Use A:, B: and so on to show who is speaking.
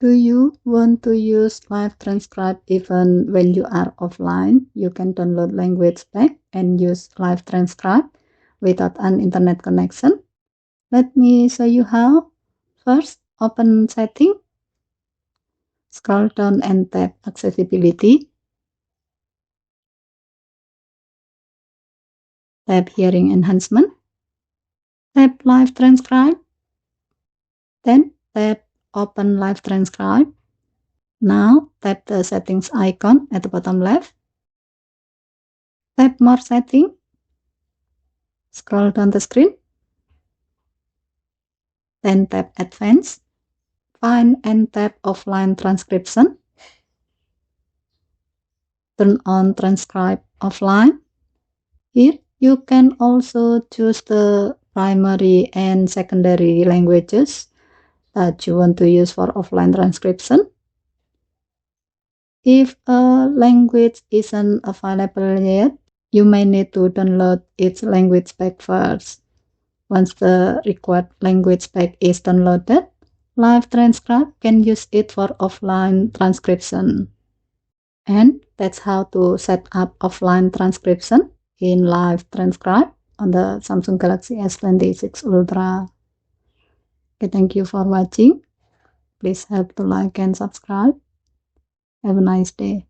A: Do you want to use live transcribe even when you are offline? You can download language pack and use live transcribe without an internet connection. Let me show you how. First, open setting. Scroll down and tap accessibility. Tap hearing enhancement. Tap live transcribe. Then tap open live transcribe. Now tap the settings icon at the bottom left. Tap more setting. Scroll down the screen. Then tap advanced. Find and tap offline transcription. Turn on transcribe offline. Here you can also choose the primary and secondary languages that you want to use for offline transcription. If a language isn't available yet, you may need to download its language pack first. Once the required language pack is downloaded, Live Transcribe can use it for offline transcription. And that's how to set up offline transcription in Live Transcribe on the Samsung Galaxy S26 Ultra. Okay, thank you for watching. Please help to like and subscribe. Have a nice day.